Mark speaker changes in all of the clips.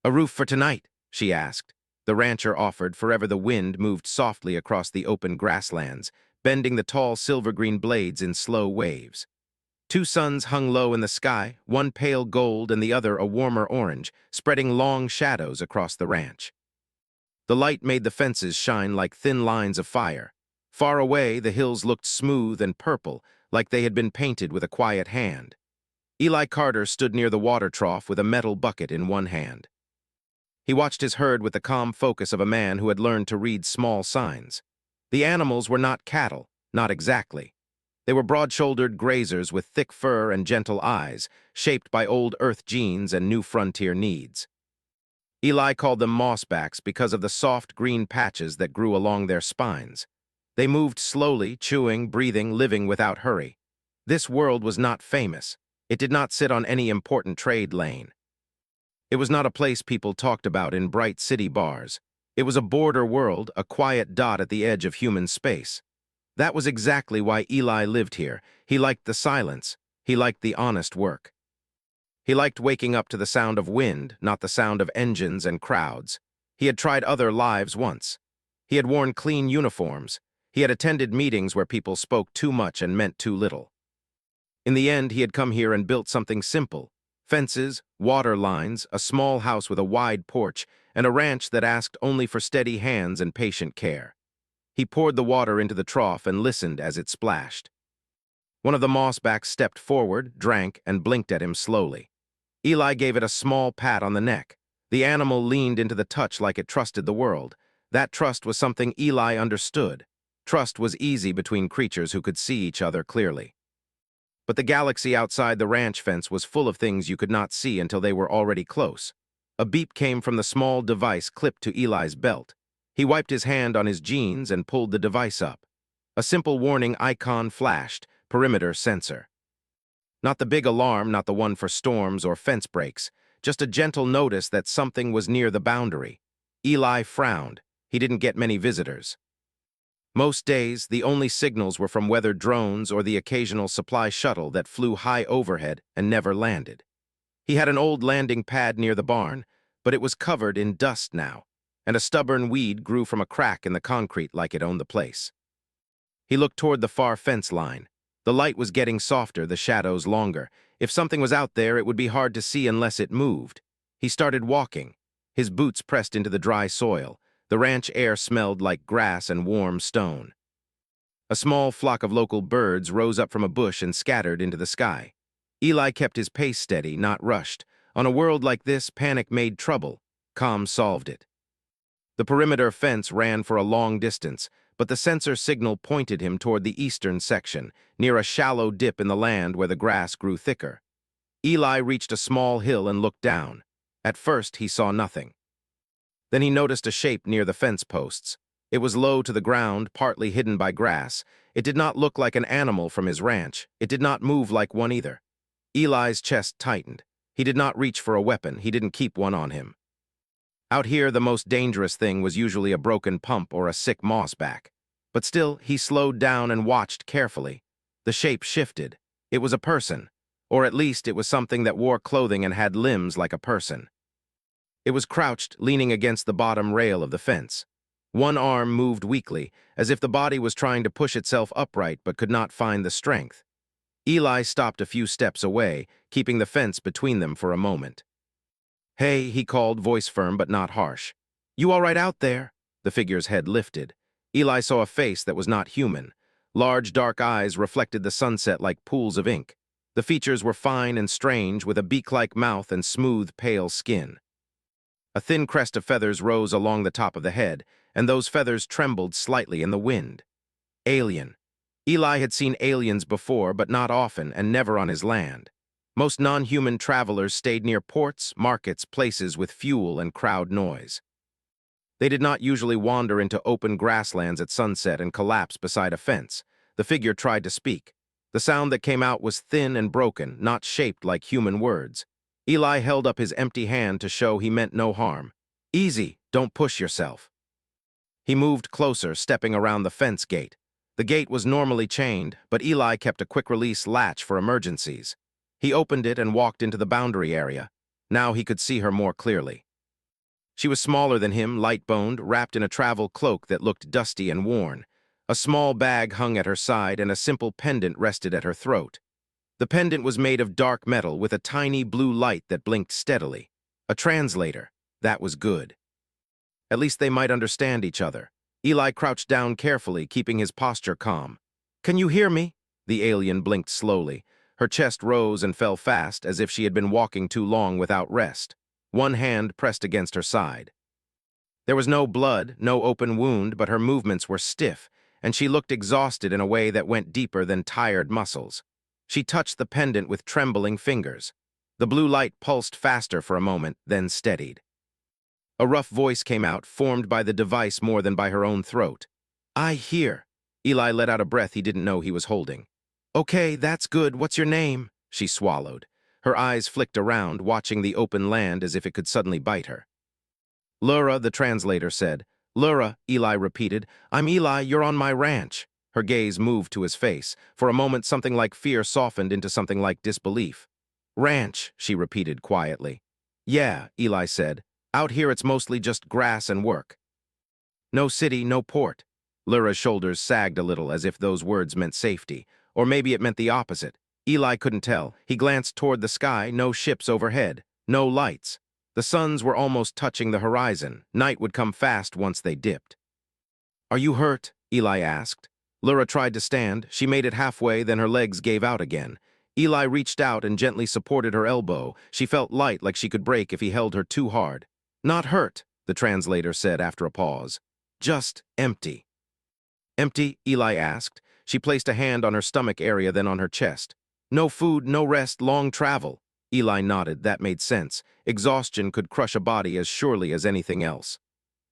Speaker 1: "A roof for tonight?" she asked. The rancher offered. Forever the wind moved softly across the open grasslands, bending the tall silver-green blades in slow waves. Two suns hung low in the sky, one pale gold and the other a warmer orange, spreading long shadows across the ranch. The light made the fences shine like thin lines of fire. Far away, the hills looked smooth and purple, like they had been painted with a quiet hand. Eli Carter stood near the water trough with a metal bucket in one hand. He watched his herd with the calm focus of a man who had learned to read small signs. The animals were not cattle, not exactly. They were broad-shouldered grazers with thick fur and gentle eyes, shaped by old earth genes and new frontier needs. Eli called them mossbacks because of the soft green patches that grew along their spines. They moved slowly, chewing, breathing, living without hurry. This world was not famous. It did not sit on any important trade lane. It was not a place people talked about in bright city bars. It was a border world, a quiet dot at the edge of human space. That was exactly why Eli lived here. He liked the silence. He liked the honest work. He liked waking up to the sound of wind, not the sound of engines and crowds. He had tried other lives once. He had worn clean uniforms. He had attended meetings where people spoke too much and meant too little. In the end, he had come here and built something simple. Fences, water lines, a small house with a wide porch, and a ranch that asked only for steady hands and patient care. He poured the water into the trough and listened as it splashed. One of the mossbacks stepped forward, drank, and blinked at him slowly. Eli gave it a small pat on the neck. The animal leaned into the touch like it trusted the world. That trust was something Eli understood. Trust was easy between creatures who could see each other clearly. But the galaxy outside the ranch fence was full of things you could not see until they were already close. A beep came from the small device clipped to Eli's belt. He wiped his hand on his jeans and pulled the device up. A simple warning icon flashed, perimeter sensor. Not the big alarm, not the one for storms or fence breaks, just a gentle notice that something was near the boundary. Eli frowned. He didn't get many visitors. Most days, the only signals were from weather drones or the occasional supply shuttle that flew high overhead and never landed. He had an old landing pad near the barn, but it was covered in dust now, and a stubborn weed grew from a crack in the concrete like it owned the place. He looked toward the far fence line. The light was getting softer, the shadows longer. If something was out there, it would be hard to see unless it moved. He started walking. His boots pressed into the dry soil. The ranch air smelled like grass and warm stone. A small flock of local birds rose up from a bush and scattered into the sky. Eli kept his pace steady, not rushed. On a world like this, panic made trouble. Calm solved it. The perimeter fence ran for a long distance, but the sensor signal pointed him toward the eastern section, near a shallow dip in the land where the grass grew thicker. Eli reached a small hill and looked down. At first, he saw nothing. Then he noticed a shape near the fence posts. It was low to the ground, partly hidden by grass. It did not look like an animal from his ranch. It did not move like one either. Eli's chest tightened. He did not reach for a weapon. He didn't keep one on him. Out here, the most dangerous thing was usually a broken pump or a sick mossback. But still, he slowed down and watched carefully. The shape shifted. It was a person, or at least it was something that wore clothing and had limbs like a person. It was crouched, leaning against the bottom rail of the fence. One arm moved weakly, as if the body was trying to push itself upright but could not find the strength. Eli stopped a few steps away, keeping the fence between them for a moment. "Hey," he called, voice firm but not harsh. "You all right out there?" The figure's head lifted. Eli saw a face that was not human. Large, dark eyes reflected the sunset like pools of ink. The features were fine and strange, with a beak-like mouth and smooth, pale skin. A thin crest of feathers rose along the top of the head, and those feathers trembled slightly in the wind. Alien. Eli had seen aliens before, but not often, and never on his land. Most non-human travelers stayed near ports, markets, places with fuel and crowd noise. They did not usually wander into open grasslands at sunset and collapse beside a fence. The figure tried to speak. The sound that came out was thin and broken, not shaped like human words. Eli held up his empty hand to show he meant no harm. "Easy, don't push yourself." He moved closer, stepping around the fence gate. The gate was normally chained, but Eli kept a quick-release latch for emergencies. He opened it and walked into the boundary area. Now he could see her more clearly. She was smaller than him, light-boned, wrapped in a travel cloak that looked dusty and worn. A small bag hung at her side and a simple pendant rested at her throat. The pendant was made of dark metal with a tiny blue light that blinked steadily. A translator. That was good. At least they might understand each other. Eli crouched down carefully, keeping his posture calm. "Can you hear me?" The alien blinked slowly. Her chest rose and fell fast, as if she had been walking too long without rest. One hand pressed against her side. There was no blood, no open wound, but her movements were stiff, and she looked exhausted in a way that went deeper than tired muscles. She touched the pendant with trembling fingers. The blue light pulsed faster for a moment, then steadied. A rough voice came out, formed by the device more than by her own throat. "I hear." Eli let out a breath he didn't know he was holding. "Okay, that's good. What's your name?" She swallowed. Her eyes flicked around, watching the open land as if it could suddenly bite her. "Lura," the translator said. "Lura," Eli repeated. "I'm Eli, you're on my ranch." Her gaze moved to his face. For a moment, something like fear softened into something like disbelief. "Ranch," she repeated quietly. "Yeah," Eli said. "Out here it's mostly just grass and work. No city, no port." Lura's shoulders sagged a little as if those words meant safety. Or maybe it meant the opposite. Eli couldn't tell. He glanced toward the sky, no ships overhead, no lights. The suns were almost touching the horizon. Night would come fast once they dipped. "Are you hurt?" Eli asked. Lura tried to stand. She made it halfway, then her legs gave out again. Eli reached out and gently supported her elbow. She felt light, like she could break if he held her too hard. "Not hurt," the translator said after a pause. "Just empty." "Empty?" Eli asked. She placed a hand on her stomach area, then on her chest. "No food, no rest, long travel." Eli nodded. That made sense. Exhaustion could crush a body as surely as anything else.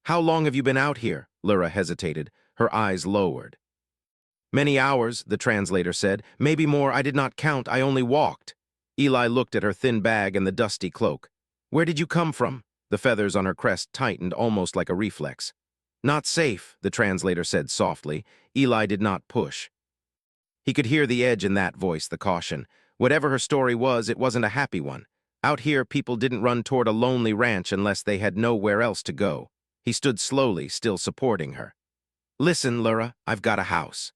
Speaker 1: "How long have you been out here?" Lura hesitated. Her eyes lowered. "Many hours," the translator said. "Maybe more. I did not count. I only walked." Eli looked at her thin bag and the dusty cloak. "Where did you come from?" The feathers on her crest tightened almost like a reflex. "Not safe," the translator said softly. Eli did not push. He could hear the edge in that voice, the caution. Whatever her story was, it wasn't a happy one. Out here, people didn't run toward a lonely ranch unless they had nowhere else to go. He stood slowly, still supporting her. "Listen, Lura, I've got a house.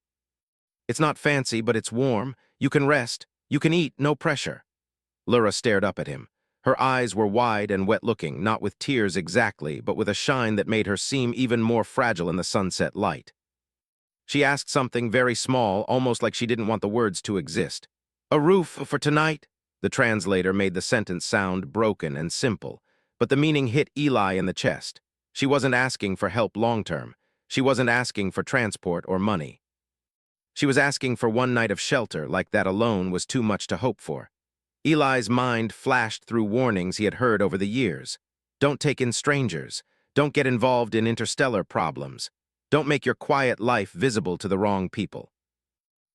Speaker 1: It's not fancy, but it's warm. You can rest. You can eat, no pressure." Lura stared up at him. Her eyes were wide and wet-looking, not with tears exactly, but with a shine that made her seem even more fragile in the sunset light. She asked something very small, almost like she didn't want the words to exist. "A roof for tonight?" The translator made the sentence sound broken and simple, but the meaning hit Eli in the chest. She wasn't asking for help long-term. She wasn't asking for transport or money. She was asking for one night of shelter, like that alone was too much to hope for. Eli's mind flashed through warnings he had heard over the years. Don't take in strangers. Don't get involved in interstellar problems. Don't make your quiet life visible to the wrong people.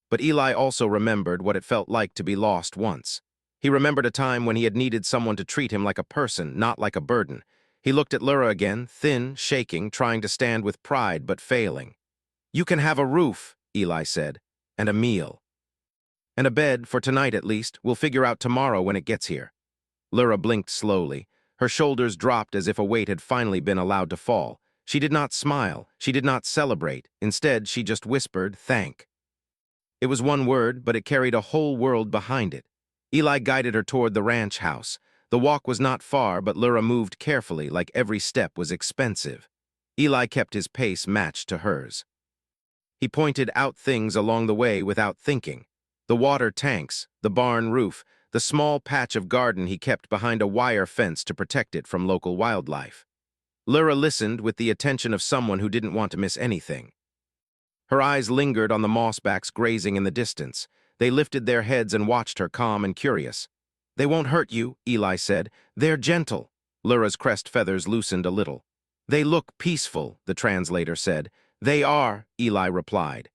Speaker 1: But Eli also remembered what it felt like to be lost once. He remembered a time when he had needed someone to treat him like a person, not like a burden. He looked at Lura again, thin, shaking, trying to stand with pride but failing. "You can have a roof," Eli said, "and a meal. And a bed, for tonight at least. We'll figure out tomorrow when it gets here." Lura blinked slowly. Her shoulders dropped as if a weight had finally been allowed to fall. She did not smile. She did not celebrate. Instead, she just whispered, "Thank." It was one word, but it carried a whole world behind it. Eli guided her toward the ranch house. The walk was not far, but Lura moved carefully, like every step was expensive. Eli kept his pace matched to hers. He pointed out things along the way without thinking. The water tanks, the barn roof, the small patch of garden he kept behind a wire fence to protect it from local wildlife. Lura listened with the attention of someone who didn't want to miss anything. Her eyes lingered on the mossbacks grazing in the distance. They lifted their heads and watched her, calm and curious. "They won't hurt you," Eli said. "They're gentle." Lura's crest feathers loosened a little. "They look peaceful," the translator said. "They are," Eli replied.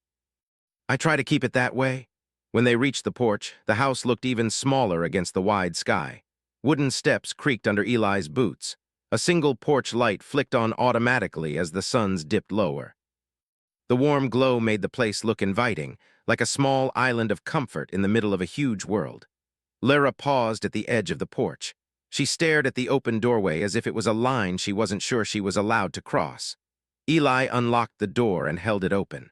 Speaker 1: "I try to keep it that way." When they reached the porch, the house looked even smaller against the wide sky. Wooden steps creaked under Eli's boots. A single porch light flicked on automatically as the suns dipped lower. The warm glow made the place look inviting, like a small island of comfort in the middle of a huge world. Lura paused at the edge of the porch. She stared at the open doorway as if it was a line she wasn't sure she was allowed to cross. Eli unlocked the door and held it open.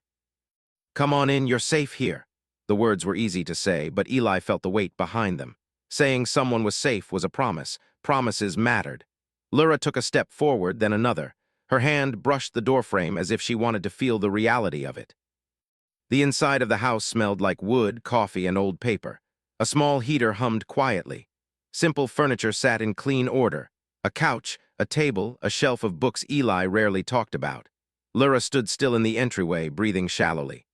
Speaker 1: "Come on in, you're safe here." The words were easy to say, but Eli felt the weight behind them. Saying someone was safe was a promise. Promises mattered. Lyra took a step forward, then another. Her hand brushed the doorframe as if she wanted to feel the reality of it. The inside of the house smelled like wood, coffee, and old paper. A small heater hummed quietly. Simple furniture sat in clean order. A couch, a table, a shelf of books Eli rarely talked about. Lyra stood still in the entryway, breathing shallowly.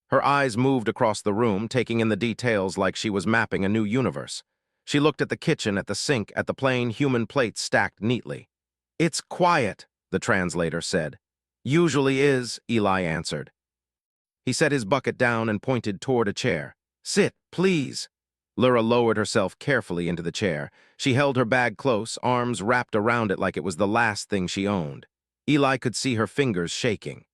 Speaker 1: Her eyes moved across the room, taking in the details like she was mapping a new universe. She looked at the kitchen, at the sink, at the plain human plates stacked neatly. "It's quiet," the translator said. "Usually is," Eli answered. He set his bucket down and pointed toward a chair. "Sit, please." Lyra lowered herself carefully into the chair. She held her bag close, arms wrapped around it like it was the last thing she owned. Eli could see her fingers shaking.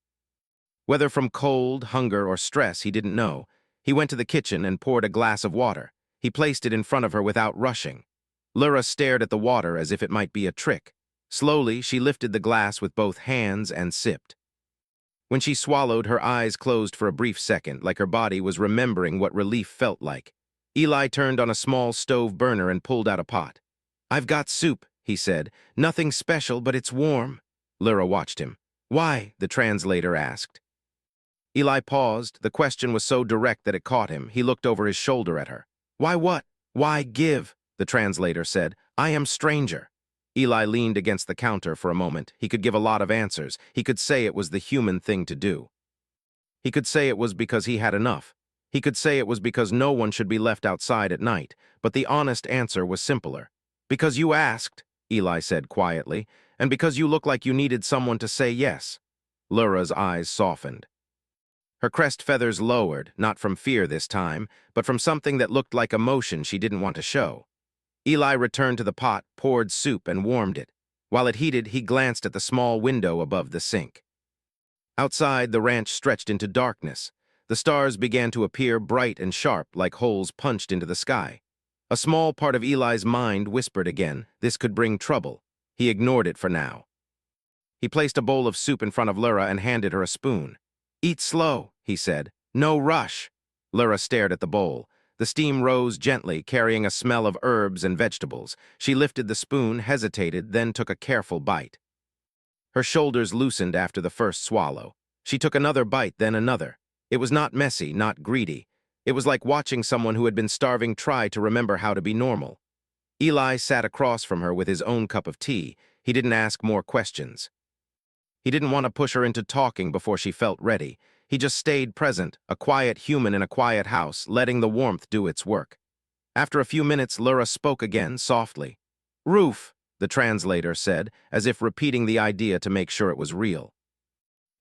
Speaker 1: Whether from cold, hunger, or stress, he didn't know. He went to the kitchen and poured a glass of water. He placed it in front of her without rushing. Lyra stared at the water as if it might be a trick. Slowly, she lifted the glass with both hands and sipped. When she swallowed, her eyes closed for a brief second, like her body was remembering what relief felt like. Eli turned on a small stove burner and pulled out a pot. "I've got soup," he said. "Nothing special, but it's warm." Lyra watched him. "Why?" the translator asked. Eli paused. The question was so direct that it caught him. He looked over his shoulder at her. "Why what?" "Why give?" the translator said. "I am stranger." Eli leaned against the counter for a moment. He could give a lot of answers. He could say it was the human thing to do. He could say it was because he had enough. He could say it was because no one should be left outside at night. But the honest answer was simpler. "Because you asked," Eli said quietly, "and because you look like you needed someone to say yes." Lyra's eyes softened. Her crest feathers lowered, not from fear this time, but from something that looked like emotion she didn't want to show. Eli returned to the pot, poured soup, and warmed it. While it heated, he glanced at the small window above the sink. Outside, the ranch stretched into darkness. The stars began to appear bright and sharp, like holes punched into the sky. A small part of Eli's mind whispered again, this could bring trouble. He ignored it for now. He placed a bowl of soup in front of Lyra and handed her a spoon. "Eat slow," he said. "No rush." Lyra stared at the bowl. The steam rose gently, carrying a smell of herbs and vegetables. She lifted the spoon, hesitated, then took a careful bite. Her shoulders loosened after the first swallow. She took another bite, then another. It was not messy, not greedy. It was like watching someone who had been starving try to remember how to be normal. Eli sat across from her with his own cup of tea. He didn't ask more questions. He didn't want to push her into talking before she felt ready. He just stayed present, a quiet human in a quiet house, letting the warmth do its work. After a few minutes, Lyra spoke again, softly. "Roof," the translator said, as if repeating the idea to make sure it was real.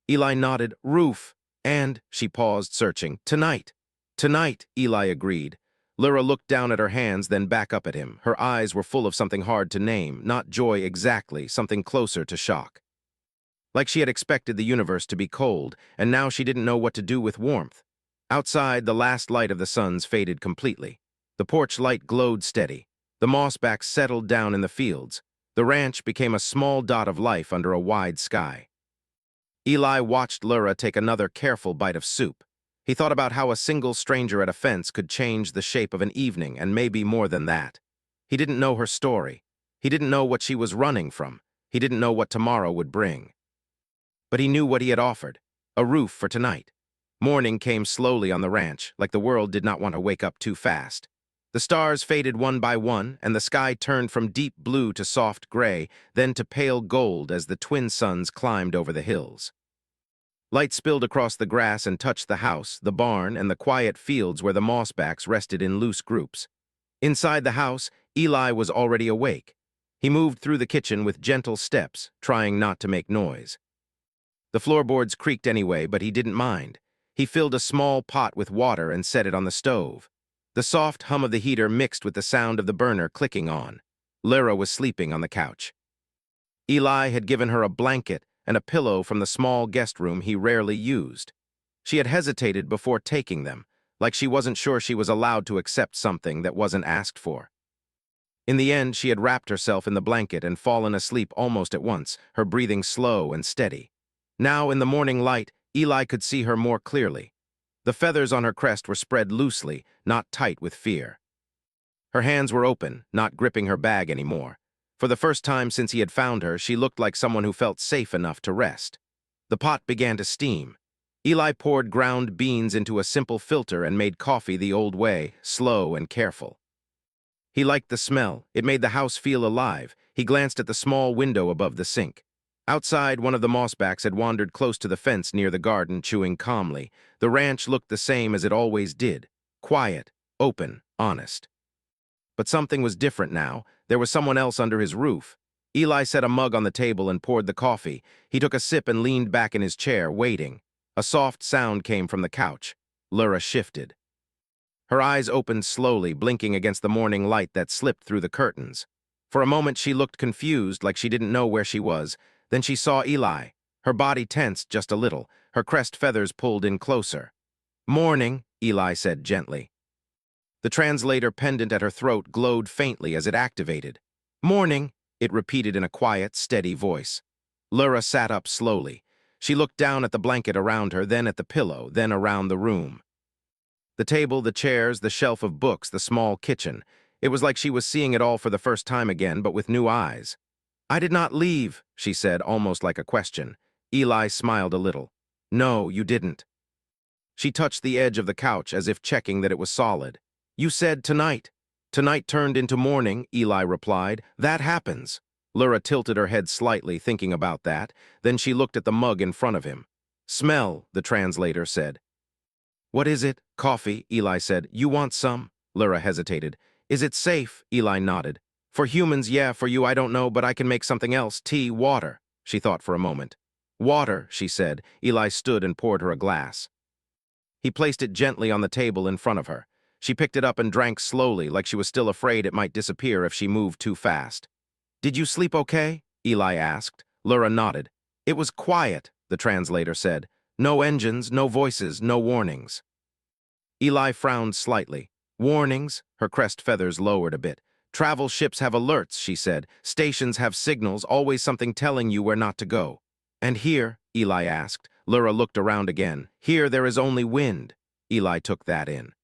Speaker 1: Eli nodded. "Roof. And," she paused, searching, "tonight." "Tonight," Eli agreed. Lyra looked down at her hands, then back up at him. Her eyes were full of something hard to name, not joy exactly, something closer to shock. Like she had expected the universe to be cold, and now she didn't know what to do with warmth. Outside, the last light of the suns faded completely. The porch light glowed steady. The mossbacks settled down in the fields. The ranch became a small dot of life under a wide sky. Eli watched Lyra take another careful bite of soup. He thought about how a single stranger at a fence could change the shape of an evening, and maybe more than that. He didn't know her story. He didn't know what she was running from. He didn't know what tomorrow would bring. But he knew what he had offered, a roof for tonight. Morning came slowly on the ranch, like the world did not want to wake up too fast. The stars faded one by one, and the sky turned from deep blue to soft gray, then to pale gold as the twin suns climbed over the hills. Light spilled across the grass and touched the house, the barn, and the quiet fields where the mossbacks rested in loose groups. Inside the house, Eli was already awake. He moved through the kitchen with gentle steps, trying not to make noise. The floorboards creaked anyway, but he didn't mind. He filled a small pot with water and set it on the stove. The soft hum of the heater mixed with the sound of the burner clicking on. Lyra was sleeping on the couch. Eli had given her a blanket and a pillow from the small guest room he rarely used. She had hesitated before taking them, like she wasn't sure she was allowed to accept something that wasn't asked for. In the end, she had wrapped herself in the blanket and fallen asleep almost at once, her breathing slow and steady. Now, in the morning light, Eli could see her more clearly. The feathers on her crest were spread loosely, not tight with fear. Her hands were open, not gripping her bag anymore. For the first time since he had found her, she looked like someone who felt safe enough to rest. The pot began to steam. Eli poured ground beans into a simple filter and made coffee the old way, slow and careful. He liked the smell. It made the house feel alive. He glanced at the small window above the sink. Outside, one of the mossbacks had wandered close to the fence near the garden, chewing calmly. The ranch looked the same as it always did. Quiet, open, honest. But something was different now. There was someone else under his roof. Eli set a mug on the table and poured the coffee. He took a sip and leaned back in his chair, waiting. A soft sound came from the couch. Lura shifted. Her eyes opened slowly, blinking against the morning light that slipped through the curtains. For a moment she looked confused, like she didn't know where she was. Then she saw Eli. Her body tensed just a little, her crest feathers pulled in closer. "Morning," Eli said gently. The translator pendant at her throat glowed faintly as it activated. "Morning," it repeated in a quiet, steady voice. Lura sat up slowly. She looked down at the blanket around her, then at the pillow, then around the room. The table, the chairs, the shelf of books, the small kitchen. It was like she was seeing it all for the first time again, but with new eyes. "I did not leave," she said, almost like a question. Eli smiled a little. "No, you didn't." She touched the edge of the couch as if checking that it was solid. "You said tonight." "Tonight turned into morning," Eli replied. "That happens." Lura tilted her head slightly, thinking about that. Then she looked at the mug in front of him. "Smell," the translator said. "What is it?" "Coffee," Eli said. "You want some?" Lura hesitated. "Is it safe?" Eli nodded. "For humans, yeah. For you, I don't know, but I can make something else. Tea, water." She thought for a moment. "Water," she said. Eli stood and poured her a glass. He placed it gently on the table in front of her. She picked it up and drank slowly, like she was still afraid it might disappear if she moved too fast. "Did you sleep okay?" Eli asked. Lura nodded. "It was quiet," the translator said. "No engines, no voices, no warnings." Eli frowned slightly. "Warnings?" Her crest feathers lowered a bit. "Travel ships have alerts," she said. "Stations have signals, always something telling you where not to go." "And here?" Eli asked. Lura looked around again. "Here there is only wind." Eli took that in.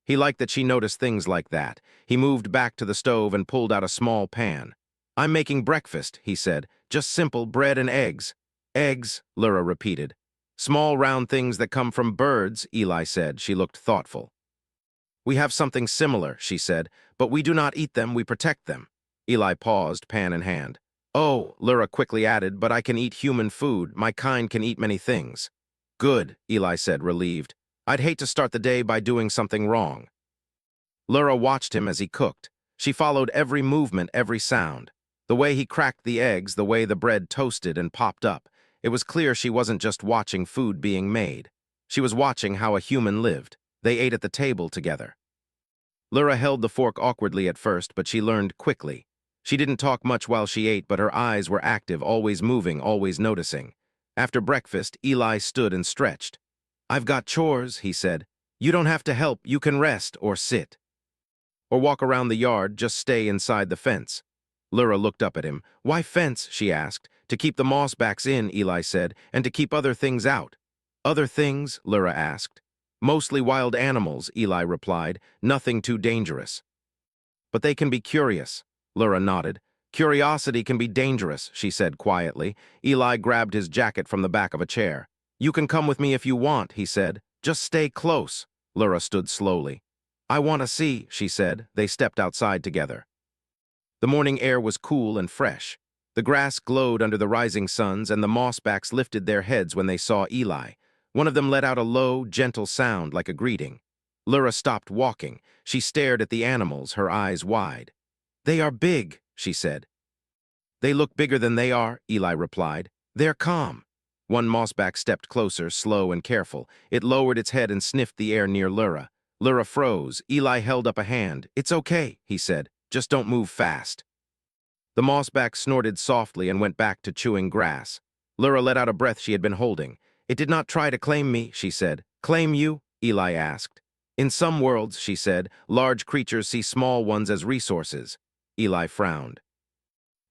Speaker 1: He liked that she noticed things like that. He moved back to the stove and pulled out a small pan. "I'm making breakfast," he said. "Just simple bread and eggs." "Eggs," Lura repeated. "Small round things that come from birds," Eli said. She looked thoughtful. "We have something similar," she said, "but we do not eat them, we protect them." Eli paused, pan in hand. "Oh," Lura quickly added, "but I can eat human food. My kind can eat many things." "Good," Eli said, relieved. "I'd hate to start the day by doing something wrong." Lura watched him as he cooked. She followed every movement, every sound. The way he cracked the eggs, the way the bread toasted and popped up. It was clear she wasn't just watching food being made. She was watching how a human lived. They ate at the table together. Lura held the fork awkwardly at first, but she learned quickly. She didn't talk much while she ate, but her eyes were active, always moving, always noticing. After breakfast, Eli stood and stretched. "I've got chores," he said. "You don't have to help. You can rest or sit. Or walk around the yard, just stay inside the fence." Lura looked up at him. "Why fence?" she asked. "To keep the mossbacks in," Eli said, "and to keep other things out." "Other things?" Lura asked. "Mostly wild animals," Eli replied. "Nothing too dangerous." "But they can be curious." Lura nodded. "Curiosity can be dangerous," she said quietly. Eli grabbed his jacket from the back of a chair. "You can come with me if you want," he said. "Just stay close." Lura stood slowly. "I want to see," she said. They stepped outside together. The morning air was cool and fresh. The grass glowed under the rising suns, and the mossbacks lifted their heads when they saw Eli. One of them let out a low, gentle sound like a greeting. Lura stopped walking. She stared at the animals, her eyes wide. "They are big," she said. "They look bigger than they are," Eli replied. "They're calm." One mossback stepped closer, slow and careful. It lowered its head and sniffed the air near Lura. Lura froze. Eli held up a hand. "It's okay," he said. "Just don't move fast." The mossback snorted softly and went back to chewing grass. Lura let out a breath she had been holding. "It did not try to claim me," she said. "Claim you?" Eli asked. "In some worlds," she said, "large creatures see small ones as resources." Eli frowned.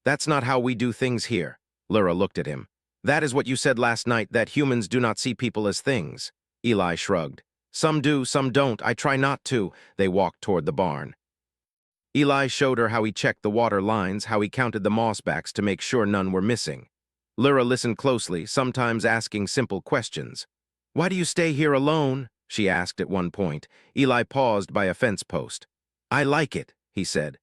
Speaker 1: That's not how we do things here. Lyra looked at him. That is what you said last night, that humans do not see people as things. Eli shrugged. Some do, some don't. I try not to. They walked toward the barn. Eli showed her how he checked the water lines, how he counted the mossbacks to make sure none were missing. Lyra listened closely, sometimes asking simple questions. Why do you stay here alone? She asked at one point. Eli paused by a fence post. I like it, he said.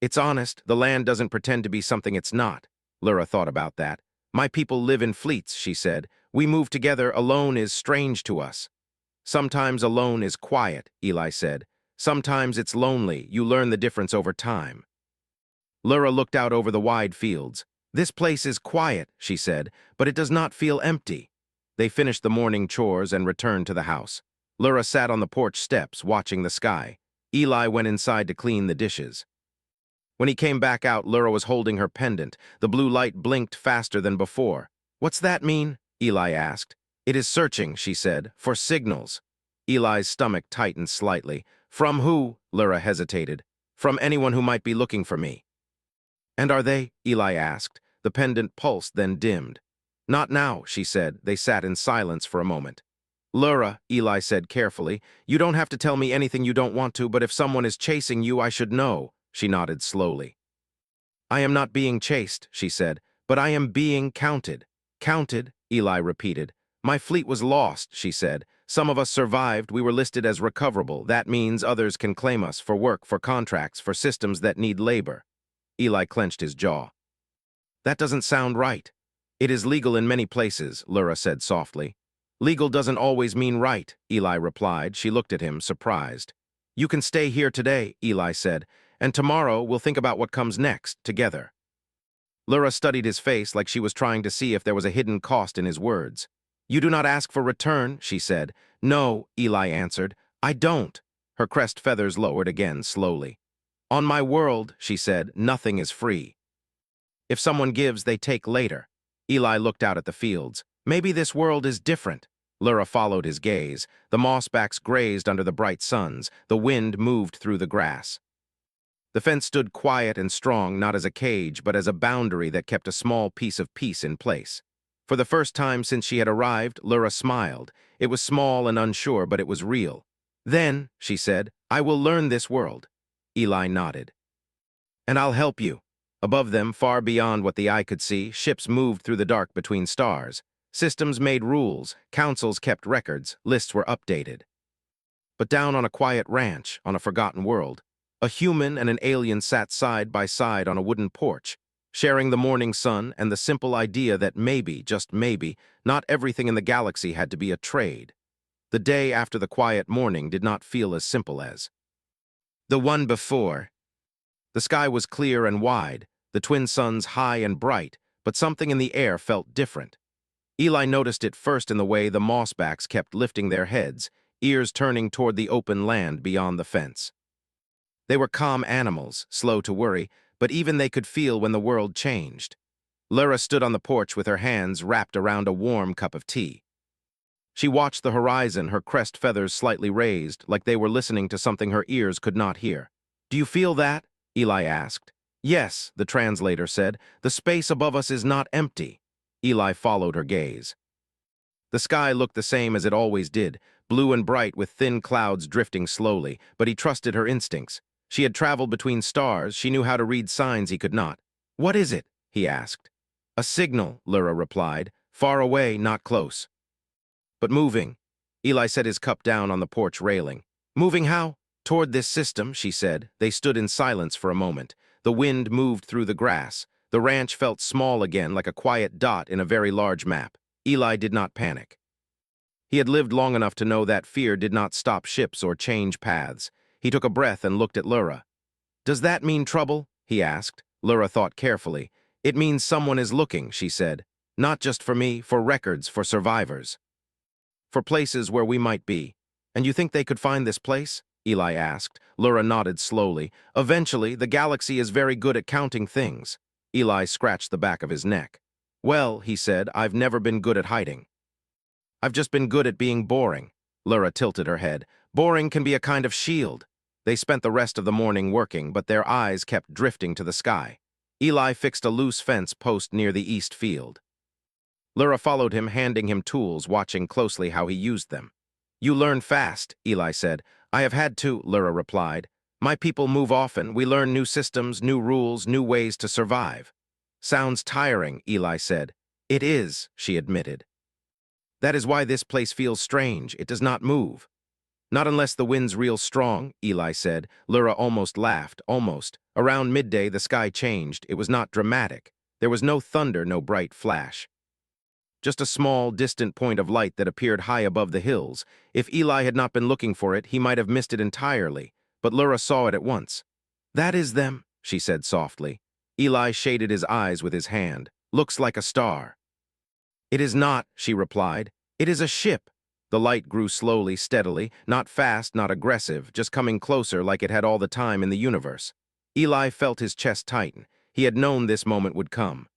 Speaker 1: It's honest, the land doesn't pretend to be something it's not. Lyra thought about that. My people live in fleets, she said. We move together, alone is strange to us. Sometimes alone is quiet, Eli said. Sometimes it's lonely, you learn the difference over time. Lyra looked out over the wide fields. This place is quiet, she said, but it does not feel empty. They finished the morning chores and returned to the house. Lyra sat on the porch steps, watching the sky. Eli went inside to clean the dishes. When he came back out, Lyra was holding her pendant. The blue light blinked faster than before. What's that mean? Eli asked. It is searching, she said, for signals. Eli's stomach tightened slightly. From who? Lyra hesitated. From anyone who might be looking for me. And are they? Eli asked. The pendant pulsed, then dimmed. Not now, she said. They sat in silence for a moment. Lyra, Eli said carefully, you don't have to tell me anything you don't want to, but if someone is chasing you, I should know. She nodded slowly. I am not being chased, she said, but I am being counted. Counted, Eli repeated. My fleet was lost, she said. Some of us survived, we were listed as recoverable. That means others can claim us for work, for contracts, for systems that need labor. Eli clenched his jaw. That doesn't sound right. It is legal in many places, Lyra said softly. Legal doesn't always mean right, Eli replied. She looked at him, surprised. You can stay here today, Eli said, and tomorrow we'll think about what comes next, together. Lyra studied his face like she was trying to see if there was a hidden cost in his words. You do not ask for return, she said. No, Eli answered. I don't. Her crest feathers lowered again, slowly. On my world, she said, nothing is free. If someone gives, they take later. Eli looked out at the fields. Maybe this world is different. Lyra followed his gaze. The mossbacks grazed under the bright suns. The wind moved through the grass. The fence stood quiet and strong, not as a cage, but as a boundary that kept a small piece of peace in place. For the first time since she had arrived, Lyra smiled. It was small and unsure, but it was real. Then, she said, I will learn this world. Eli nodded. And I'll help you. Above them, far beyond what the eye could see, ships moved through the dark between stars. Systems made rules, councils kept records, lists were updated. But down on a quiet ranch, on a forgotten world, a human and an alien sat side by side on a wooden porch, sharing the morning sun and the simple idea that maybe, just maybe, not everything in the galaxy had to be a trade. The day after the quiet morning did not feel as simple as the one before. The sky was clear and wide, the twin suns high and bright, but something in the air felt different. Eli noticed it first in the way the mossbacks kept lifting their heads, ears turning toward the open land beyond the fence. They were calm animals, slow to worry, but even they could feel when the world changed. Lyra stood on the porch with her hands wrapped around a warm cup of tea. She watched the horizon, her crest feathers slightly raised, like they were listening to something her ears could not hear. Do you feel that? Eli asked. Yes, the translator said. The space above us is not empty. Eli followed her gaze. The sky looked the same as it always did, blue and bright with thin clouds drifting slowly, but he trusted her instincts. She had traveled between stars, she knew how to read signs he could not. What is it? He asked. A signal, Lyra replied. Far away, not close. But moving. Eli set his cup down on the porch railing. Moving how? Toward this system, she said. They stood in silence for a moment. The wind moved through the grass. The ranch felt small again, like a quiet dot in a very large map. Eli did not panic. He had lived long enough to know that fear did not stop ships or change paths. He took a breath and looked at Lyra. Does that mean trouble? He asked. Lyra thought carefully. It means someone is looking, she said. Not just for me, for records, for survivors. For places where we might be. And you think they could find this place? Eli asked. Lyra nodded slowly. Eventually, the galaxy is very good at counting things. Eli scratched the back of his neck. Well, he said, I've never been good at hiding. I've just been good at being boring. Lyra tilted her head. Boring can be a kind of shield. They spent the rest of the morning working, but their eyes kept drifting to the sky. Eli fixed a loose fence post near the east field. Lyra followed him, handing him tools, watching closely how he used them. "You learn fast," Eli said. "I have had to," Lyra replied. "My people move often. We learn new systems, new rules, new ways to survive." "Sounds tiring," Eli said. "It is," she admitted. "That is why this place feels strange. It does not move." "Not unless the wind's real strong," Eli said. Lyra almost laughed, almost. Around midday, the sky changed. It was not dramatic. There was no thunder, no bright flash. Just a small, distant point of light that appeared high above the hills. If Eli had not been looking for it, he might have missed it entirely, but Lyra saw it at once. "That is them," she said softly. Eli shaded his eyes with his hand. "Looks like a star." "It is not," she replied. "It is a ship." The light grew slowly, steadily, not fast, not aggressive, just coming closer like it had all the time in the universe. Eli felt his chest tighten. He had known this moment would come.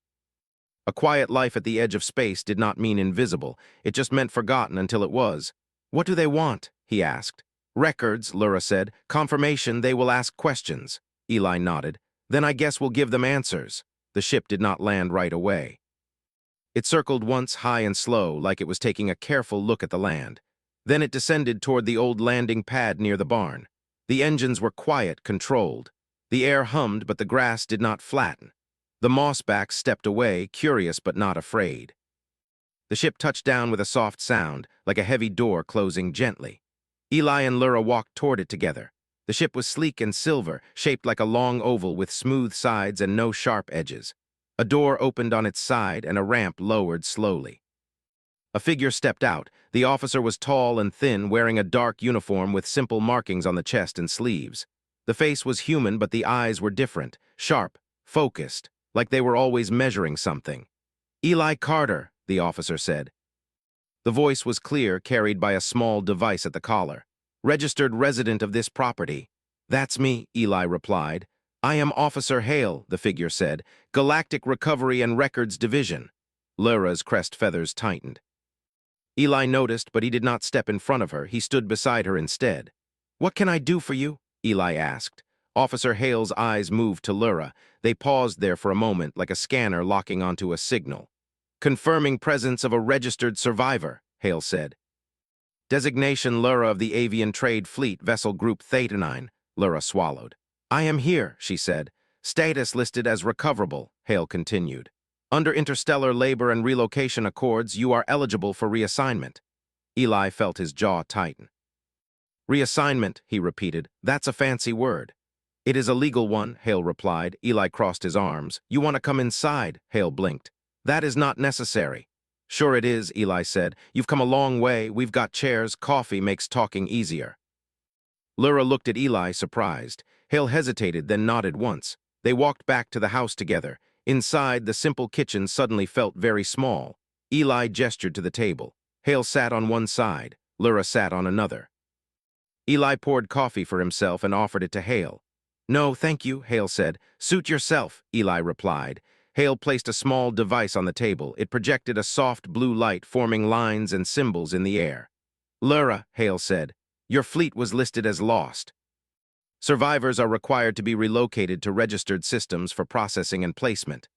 Speaker 1: A quiet life at the edge of space did not mean invisible. It just meant forgotten until it was. "What do they want?" he asked. "Records," Lyra said. "Confirmation, they will ask questions." Eli nodded. "Then I guess we'll give them answers." The ship did not land right away. It circled once, high and slow, like it was taking a careful look at the land. Then it descended toward the old landing pad near the barn. The engines were quiet, controlled. The air hummed, but the grass did not flatten. The mossbacks stepped away, curious but not afraid. The ship touched down with a soft sound, like a heavy door closing gently. Eli and Lyra walked toward it together. The ship was sleek and silver, shaped like a long oval with smooth sides and no sharp edges. A door opened on its side and a ramp lowered slowly. A figure stepped out. The officer was tall and thin, wearing a dark uniform with simple markings on the chest and sleeves. The face was human, but the eyes were different, sharp, focused, like they were always measuring something. "Eli Carter," the officer said. The voice was clear, carried by a small device at the collar. "Registered resident of this property." "That's me," Eli replied. "I am Officer Hale," the figure said. "Galactic Recovery and Records Division." Lyra's crest feathers tightened. Eli noticed, but he did not step in front of her. He stood beside her instead. "What can I do for you?" Eli asked. Officer Hale's eyes moved to Lyra. They paused there for a moment, like a scanner locking onto a signal. "Confirming presence of a registered survivor," Hale said. "Designation Lyra of the Avian Trade Fleet, Vessel Group Theta-9." Lyra swallowed. "I am here," she said. "Status listed as recoverable," Hale continued. "Under interstellar labor and relocation accords, you are eligible for reassignment." Eli felt his jaw tighten. "Reassignment," he repeated. "That's a fancy word." "It is a legal one," Hale replied. Eli crossed his arms. "You want to come inside?" Hale blinked. "That is not necessary." "Sure it is," Eli said. "You've come a long way. We've got chairs. Coffee makes talking easier." Lyra looked at Eli, surprised. Hale hesitated, then nodded once. They walked back to the house together. Inside, the simple kitchen suddenly felt very small. Eli gestured to the table. Hale sat on one side. Lyra sat on another. Eli poured coffee for himself and offered it to Hale. "No, thank you," Hale said. "Suit yourself," Eli replied. Hale placed a small device on the table. It projected a soft blue light, forming lines and symbols in the air. "Lyra," Hale said, "your fleet was listed as lost. Survivors are required to be relocated to registered systems for processing and placement."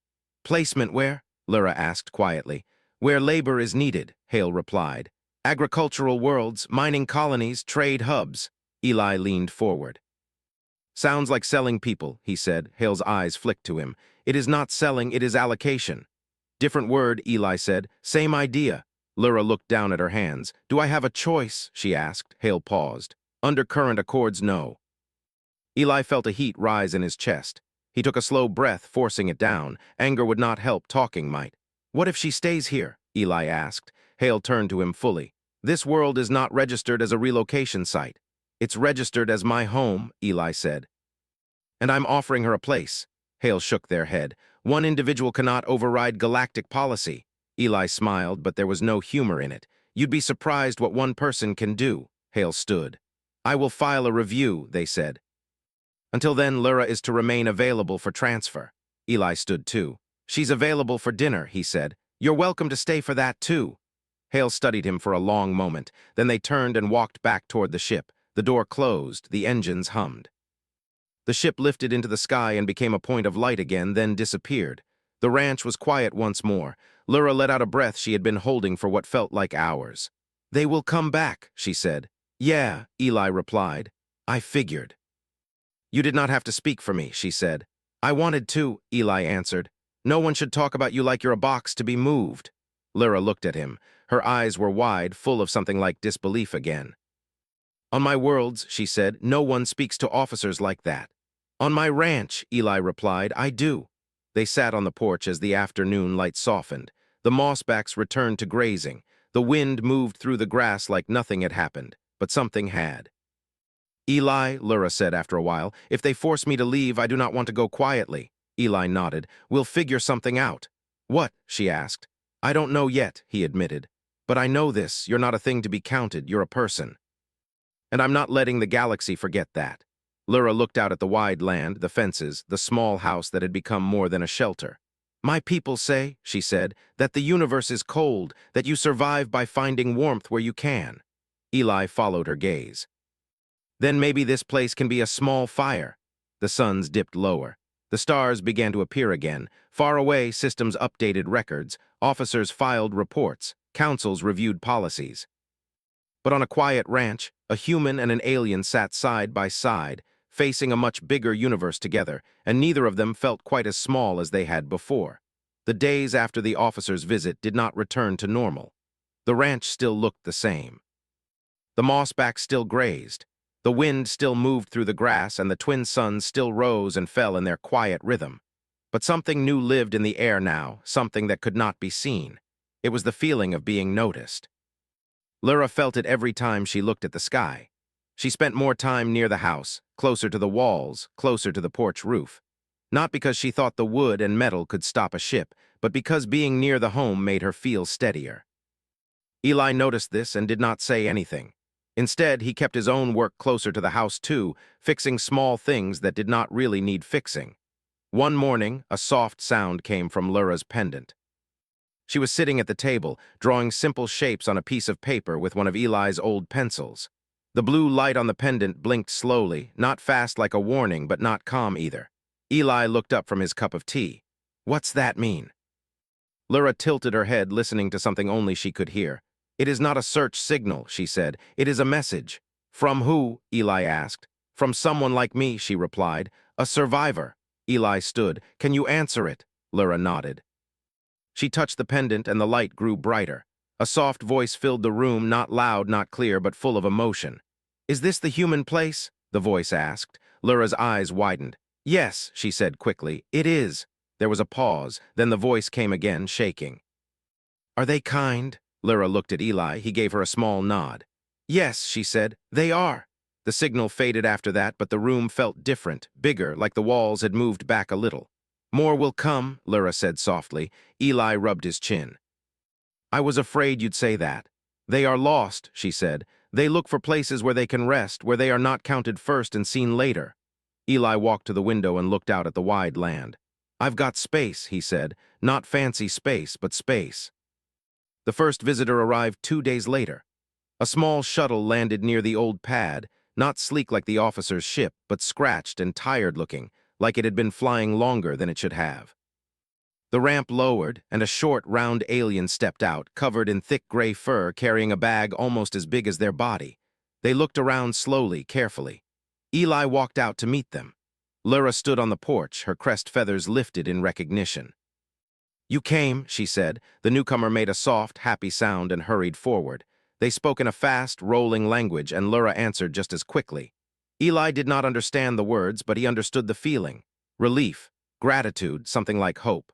Speaker 1: "Placement where?" Lyra asked quietly. "Where labor is needed," Hale replied. "Agricultural worlds, mining colonies, trade hubs." Eli leaned forward. "Sounds like selling people," he said. Hale's eyes flicked to him. "It is not selling, it is allocation." "Different word," Eli said. "Same idea." Lyra looked down at her hands. "Do I have a choice?" she asked. Hale paused. "Undercurrent accords, no." Eli felt a heat rise in his chest. He took a slow breath, forcing it down. Anger would not help, talking might. "What if she stays here?" Eli asked. Hale turned to him fully. "This world is not registered as a relocation site. It's registered as my home," Eli said. "And I'm offering her a place." Hale shook their head. "One individual cannot override galactic policy." Eli smiled, but there was no humor in it. "You'd be surprised what one person can do." Hale stood. "I will file a review," they said. "Until then, Lyra is to remain available for transfer." Eli stood too. "She's available for dinner," he said. "You're welcome to stay for that too." Hale studied him for a long moment. Then they turned and walked back toward the ship. The door closed, the engines hummed. The ship lifted into the sky and became a point of light again, then disappeared. The ranch was quiet once more. Lyra let out a breath she had been holding for what felt like hours. "They will come back," she said. "Yeah," Eli replied. "I figured." "You did not have to speak for me," she said. "I wanted to," Eli answered. "No one should talk about you like you're a box to be moved." Lyra looked at him. Her eyes were wide, full of something like disbelief again. "On my worlds," she said, "no one speaks to officers like that." "On my ranch," Eli replied, "I do." They sat on the porch as the afternoon light softened. The mossbacks returned to grazing. The wind moved through the grass like nothing had happened, but something had. "Eli," Lyra said after a while, "if they force me to leave, I do not want to go quietly." Eli nodded. "We'll figure something out." "What?" she asked. "I don't know yet," he admitted. "But I know this, you're not a thing to be counted, you're a person. And I'm not letting the galaxy forget that." Lyra looked out at the wide land, the fences, the small house that had become more than a shelter. "My people say," she said, "that the universe is cold, that you survive by finding warmth where you can." Eli followed her gaze. "Then maybe this place can be a small fire." The suns dipped lower. The stars began to appear again. Far away, systems updated records, officers filed reports, councils reviewed policies. But on a quiet ranch, a human and an alien sat side by side, facing a much bigger universe together, and neither of them felt quite as small as they had before. The days after the officer's visit did not return to normal. The ranch still looked the same. The mossbacks still grazed. The wind still moved through the grass, and the twin suns still rose and fell in their quiet rhythm. But something new lived in the air now, something that could not be seen. It was the feeling of being noticed. Lyra felt it every time she looked at the sky. She spent more time near the house, closer to the walls, closer to the porch roof. Not because she thought the wood and metal could stop a ship, but because being near the home made her feel steadier. Eli noticed this and did not say anything. Instead, he kept his own work closer to the house too, fixing small things that did not really need fixing. One morning, a soft sound came from Lyra's pendant. She was sitting at the table, drawing simple shapes on a piece of paper with one of Eli's old pencils. The blue light on the pendant blinked slowly, not fast like a warning, but not calm either. Eli looked up from his cup of tea. "What's that mean?" Lyra tilted her head, listening to something only she could hear. "It is not a search signal," she said. "It is a message." "From who?" Eli asked. "From someone like me," she replied. "A survivor." Eli stood. "Can you answer it?" Lyra nodded. She touched the pendant and the light grew brighter. A soft voice filled the room, not loud, not clear, but full of emotion. "Is this the human place?" the voice asked. Lyra's eyes widened. "Yes," she said quickly, "it is." There was a pause, then the voice came again, shaking. "Are they kind?" Lyra looked at Eli. He gave her a small nod. "Yes," she said, "they are." The signal faded after that, but the room felt different, bigger, like the walls had moved back a little. "More will come," Lyra said softly. Eli rubbed his chin. "I was afraid you'd say that." "They are lost," she said. "They look for places where they can rest, where they are not counted first and seen later." Eli walked to the window and looked out at the wide land. "I've got space," he said. "Not fancy space, but space." The first visitor arrived 2 days later. A small shuttle landed near the old pad, not sleek like the officer's ship, but scratched and tired-looking, like it had been flying longer than it should have. The ramp lowered, and a short, round alien stepped out, covered in thick gray fur, carrying a bag almost as big as their body. They looked around slowly, carefully. Eli walked out to meet them. Lyra stood on the porch, her crest feathers lifted in recognition. "You came," she said. The newcomer made a soft, happy sound and hurried forward. They spoke in a fast, rolling language, and Lyra answered just as quickly. Eli did not understand the words, but he understood the feeling. Relief, gratitude, something like hope.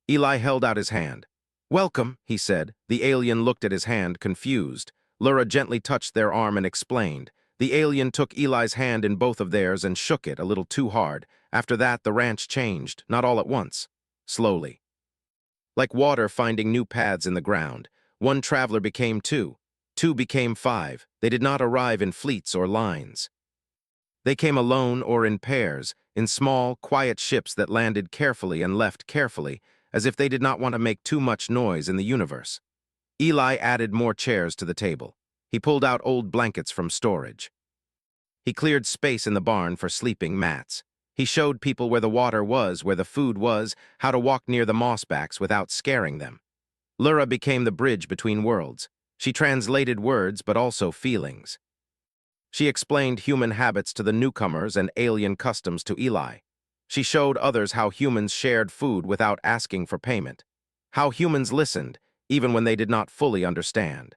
Speaker 1: Eli held out his hand. "Welcome," he said. The alien looked at his hand, confused. Lyra gently touched their arm and explained. The alien took Eli's hand in both of theirs and shook it a little too hard. After that, the ranch changed, not all at once. Slowly. Like water finding new paths in the ground. One traveler became two. Two became five. They did not arrive in fleets or lines. They came alone or in pairs, in small, quiet ships that landed carefully and left carefully, as if they did not want to make too much noise in the universe. Eli added more chairs to the table. He pulled out old blankets from storage. He cleared space in the barn for sleeping mats. He showed people where the water was, where the food was, how to walk near the mossbacks without scaring them. Lura became the bridge between worlds. She translated words, but also feelings. She explained human habits to the newcomers and alien customs to Eli. She showed others how humans shared food without asking for payment. How humans listened, even when they did not fully understand.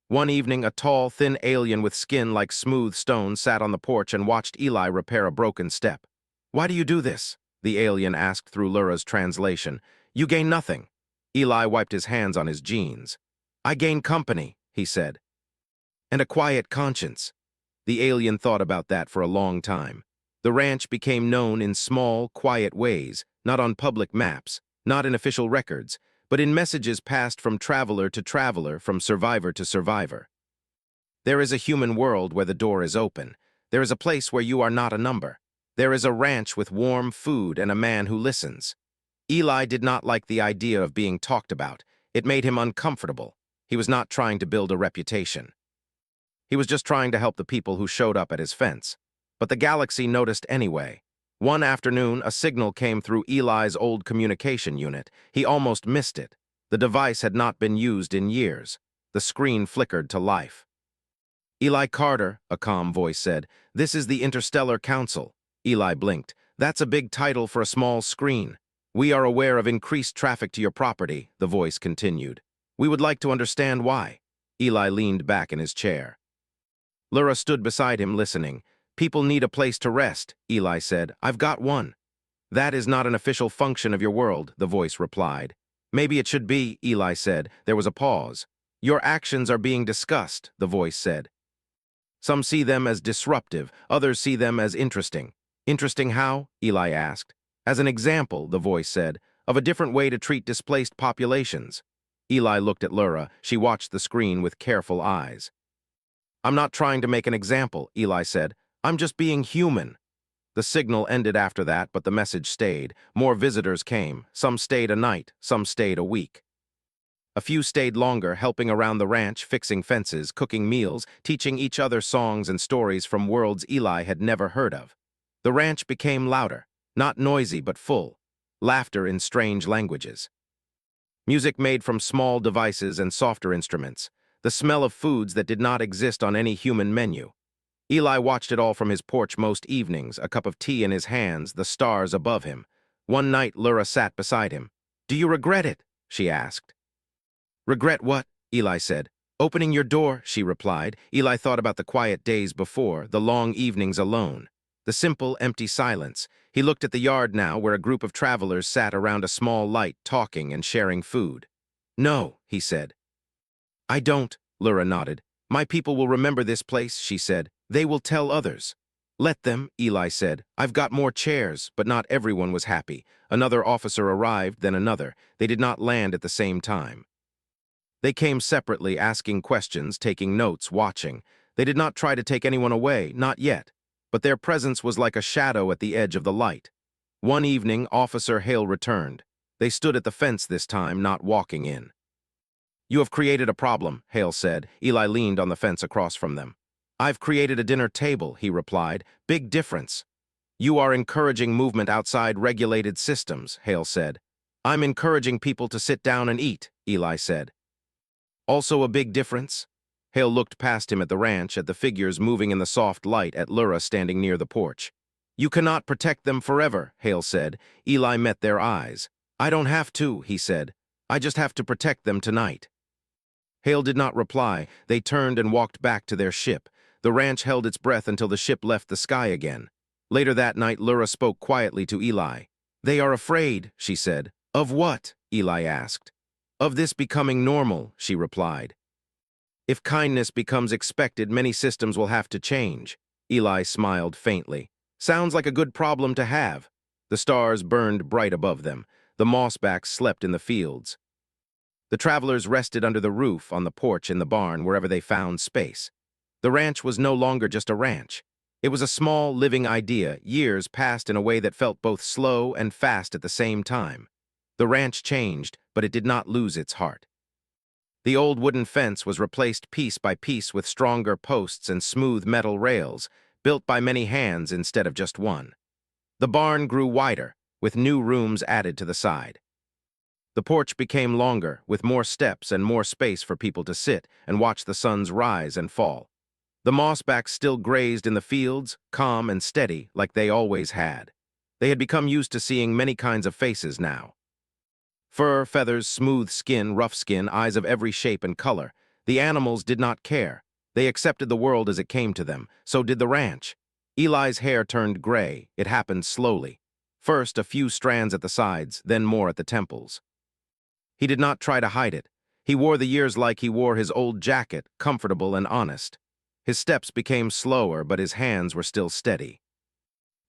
Speaker 1: One evening, a tall, thin alien with skin like smooth stone sat on the porch and watched Eli repair a broken step. "Why do you do this?" the alien asked through Lura's translation. "You gain nothing." Eli wiped his hands on his jeans. "I gain company," he said, "and a quiet conscience." The alien thought about that for a long time. The ranch became known in small, quiet ways, not on public maps, not in official records, but in messages passed from traveler to traveler, from survivor to survivor. There is a human world where the door is open. There is a place where you are not a number. There is a ranch with warm food and a man who listens. Eli did not like the idea of being talked about. It made him uncomfortable. He was not trying to build a reputation. He was just trying to help the people who showed up at his fence. But the galaxy noticed anyway. One afternoon, a signal came through Eli's old communication unit. He almost missed it. The device had not been used in years. The screen flickered to life. "Eli Carter," a calm voice said, "this is the Interstellar Council." Eli blinked. "That's a big title for a small screen." "We are aware of increased traffic to your property," the voice continued. "We would like to understand why." Eli leaned back in his chair. Lura stood beside him, listening. "People need a place to rest," Eli said. "I've got one." "That is not an official function of your world," the voice replied. "Maybe it should be," Eli said. There was a pause. "Your actions are being discussed," the voice said. "Some see them as disruptive, others see them as interesting." "Interesting how?" Eli asked. "As an example," the voice said, "of a different way to treat displaced populations." Eli looked at Lura. She watched the screen with careful eyes. "I'm not trying to make an example," Eli said. "I'm just being human." The signal ended after that, but the message stayed. More visitors came. Some stayed a night, some stayed a week. A few stayed longer, helping around the ranch, fixing fences, cooking meals, teaching each other songs and stories from worlds Eli had never heard of. The ranch became louder, not noisy but full. Laughter in strange languages. Music made from small devices and softer instruments. The smell of foods that did not exist on any human menu. Eli watched it all from his porch most evenings, a cup of tea in his hands, the stars above him. One night, Lura sat beside him. "Do you regret it?" she asked. "Regret what?" Eli said. "Opening your door," she replied. Eli thought about the quiet days before, the long evenings alone. The simple, empty silence. He looked at the yard now, where a group of travelers sat around a small light, talking and sharing food. "No," he said. "I don't," Lura nodded. "My people will remember this place," she said. "They will tell others." "Let them," Eli said. "I've got more chairs," but not everyone was happy. Another officer arrived, then another. They did not land at the same time. They came separately, asking questions, taking notes, watching. They did not try to take anyone away, not yet. But their presence was like a shadow at the edge of the light. One evening, Officer Hale returned. They stood at the fence this time, not walking in. "You have created a problem," Hale said. Eli leaned on the fence across from them. "I've created a dinner table," he replied. "Big difference." "You are encouraging movement outside regulated systems," Hale said. "I'm encouraging people to sit down and eat," Eli said. "Also a big difference?" Hale looked past him at the ranch, at the figures moving in the soft light, at Lura standing near the porch. "You cannot protect them forever," Hale said. Eli met their eyes. "I don't have to," he said. "I just have to protect them tonight." Hale did not reply. They turned and walked back to their ship. The ranch held its breath until the ship left the sky again. Later that night, Lura spoke quietly to Eli. "They are afraid," she said. "Of what?" Eli asked. "Of this becoming normal," she replied. "If kindness becomes expected, many systems will have to change." Eli smiled faintly. "Sounds like a good problem to have." The stars burned bright above them. The mossbacks slept in the fields. The travelers rested under the roof, on the porch, in the barn, wherever they found space. The ranch was no longer just a ranch. It was a small, living idea. Years passed in a way that felt both slow and fast at the same time. The ranch changed, but it did not lose its heart. The old wooden fence was replaced piece by piece with stronger posts and smooth metal rails. built by many hands instead of just one. The barn grew wider, with new rooms added to the side. The porch became longer, with more steps and more space for people to sit and watch the suns rise and fall. The mossbacks still grazed in the fields, calm and steady like they always had. They had become used to seeing many kinds of faces now. Fur, feathers, smooth skin, rough skin, eyes of every shape and color. The animals did not care. They accepted the world as it came to them. So did the ranch. Eli's hair turned gray. It happened slowly. First, a few strands at the sides, then more at the temples. He did not try to hide it. He wore the years like he wore his old jacket, comfortable and honest. His steps became slower, but his hands were still steady.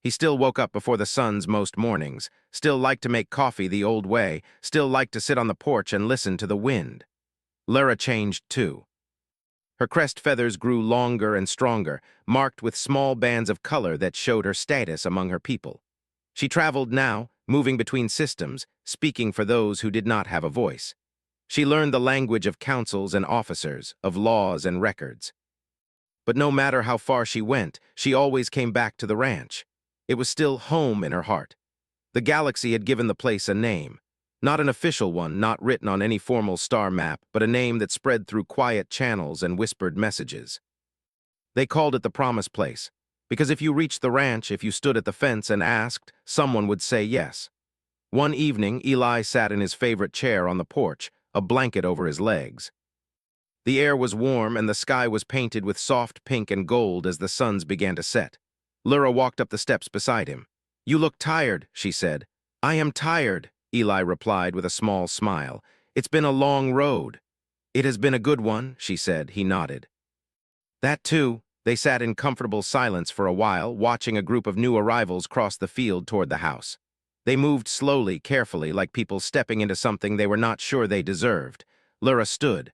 Speaker 1: He still woke up before the suns most mornings, still liked to make coffee the old way, still liked to sit on the porch and listen to the wind. Lyra changed too. Her crest feathers grew longer and stronger, marked with small bands of color that showed her status among her people. She traveled now, moving between systems, speaking for those who did not have a voice. She learned the language of councils and officers, of laws and records. But no matter how far she went, she always came back to the ranch. It was still home in her heart. The galaxy had given the place a name. Not an official one, not written on any formal star map, but a name that spread through quiet channels and whispered messages. They called it the Promised Place, because if you reached the ranch, if you stood at the fence and asked, someone would say yes. One evening, Eli sat in his favorite chair on the porch, a blanket over his legs. The air was warm and the sky was painted with soft pink and gold as the suns began to set. Lyra walked up the steps beside him. "You look tired," she said. "I am tired," Eli replied with a small smile. "It's been a long road." "It has been a good one," she said. He nodded. That too. They sat in comfortable silence for a while, watching a group of new arrivals cross the field toward the house. They moved slowly, carefully, like people stepping into something they were not sure they deserved. Lyra stood.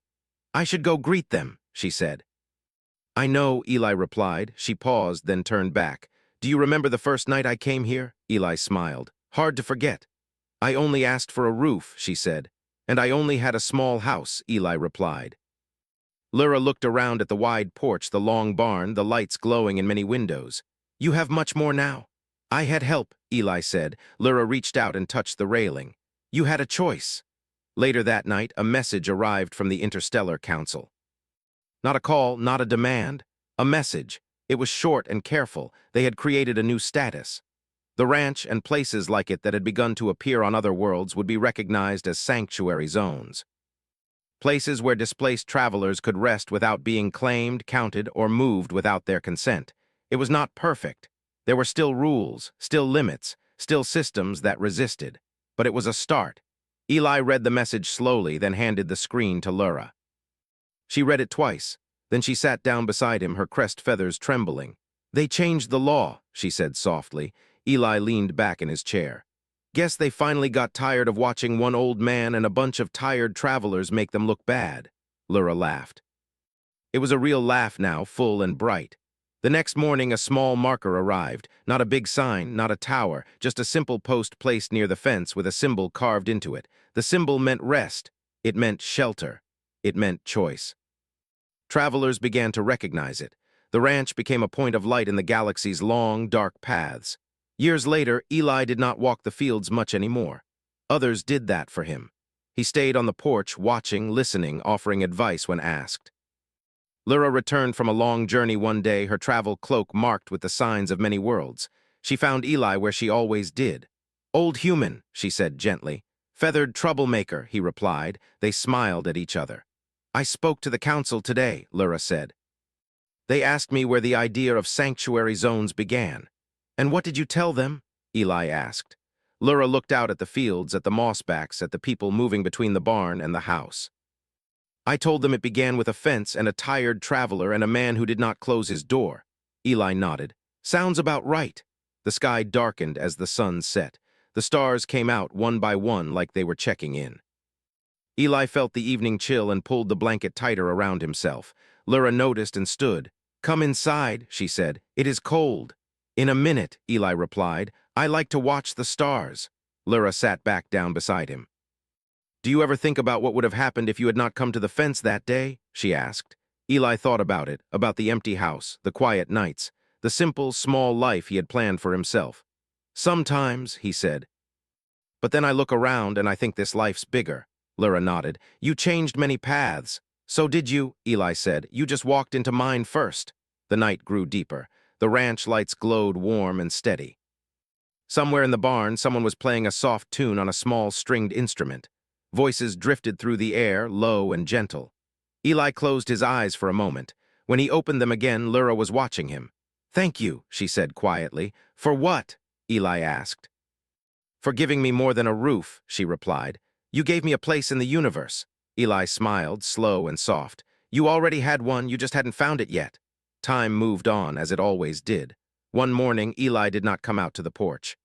Speaker 1: "I should go greet them," she said. "I know," Eli replied. She paused, then turned back. "Do you remember the first night I came here?" Eli smiled. "Hard to forget." "I only asked for a roof," she said. "And I only had a small house," Eli replied. Lyra looked around at the wide porch, the long barn, the lights glowing in many windows. "You have much more now." "I had help," Eli said. Lyra reached out and touched the railing. "You had a choice." Later that night, a message arrived from the Interstellar Council. Not a call, not a demand. A message. It was short and careful. They had created a new status. The ranch and places like it that had begun to appear on other worlds would be recognized as sanctuary zones. Places where displaced travelers could rest without being claimed, counted, or moved without their consent. It was not perfect. There were still rules, still limits, still systems that resisted. But it was a start. Eli read the message slowly, then handed the screen to Lyra. She read it twice. Then she sat down beside him, her crest feathers trembling. "They changed the law," she said softly. Eli leaned back in his chair. "Guess they finally got tired of watching one old man and a bunch of tired travelers make them look bad." Lyra laughed. It was a real laugh now, full and bright. The next morning, a small marker arrived. Not a big sign, not a tower, just a simple post placed near the fence with a symbol carved into it. The symbol meant rest. It meant shelter. It meant choice. Travelers began to recognize it. The ranch became a point of light in the galaxy's long, dark paths. Years later, Eli did not walk the fields much anymore. Others did that for him. He stayed on the porch, watching, listening, offering advice when asked. Lyra returned from a long journey one day, her travel cloak marked with the signs of many worlds. She found Eli where she always did. "Old human," she said gently. "Feathered troublemaker," he replied. They smiled at each other. "I spoke to the council today," Lyra said. "They asked me where the idea of sanctuary zones began." "And what did you tell them?" Eli asked. Lyra looked out at the fields, at the mossbacks, at the people moving between the barn and the house. "I told them it began with a fence and a tired traveler and a man who did not close his door." Eli nodded. "Sounds about right." The sky darkened as the sun set. The stars came out one by one like they were checking in. Eli felt the evening chill and pulled the blanket tighter around himself. Lyra noticed and stood. "Come inside," she said. "It is cold." "In a minute," Eli replied. "I like to watch the stars." Lyra sat back down beside him. "Do you ever think about what would have happened if you had not come to the fence that day?" she asked. Eli thought about it, about the empty house, the quiet nights. the simple, small life he had planned for himself. "Sometimes," he said. "But then I look around and I think this life's bigger." Lyra nodded. "You changed many paths." "So did you," Eli said. "You just walked into mine first." The night grew deeper. The ranch lights glowed warm and steady. Somewhere in the barn, someone was playing a soft tune on a small stringed instrument. Voices drifted through the air, low and gentle. Eli closed his eyes for a moment. When he opened them again, Lyra was watching him. "Thank you," she said quietly. "For what?" Eli asked. "For giving me more than a roof," she replied. "You gave me a place in the universe." Eli smiled, slow and soft. "You already had one, you just hadn't found it yet." Time moved on, as it always did. One morning, Eli did not come out to the porch.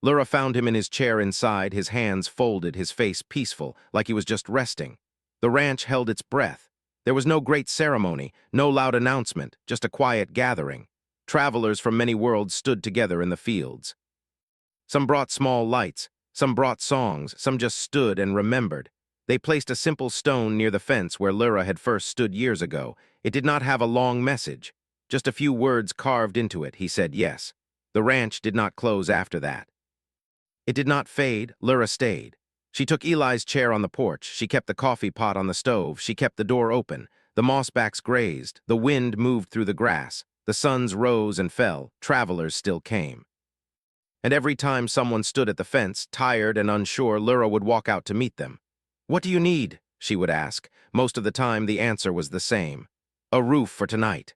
Speaker 1: Lyra found him in his chair inside, his hands folded, his face peaceful, like he was just resting. The ranch held its breath. There was no great ceremony, no loud announcement, just a quiet gathering. Travelers from many worlds stood together in the fields. Some brought small lights, some brought songs, some just stood and remembered. They placed a simple stone near the fence where Lyra had first stood years ago. It did not have a long message. Just a few words carved into it, he said yes. The ranch did not close after that. It did not fade, Lyra stayed. She took Eli's chair on the porch, she kept the coffee pot on the stove, she kept the door open. The mossbacks grazed, the wind moved through the grass, the suns rose and fell, travelers still came. And every time someone stood at the fence, tired and unsure, Lyra would walk out to meet them. "What do you need?" she would ask. Most of the time, the answer was the same. "A roof for tonight."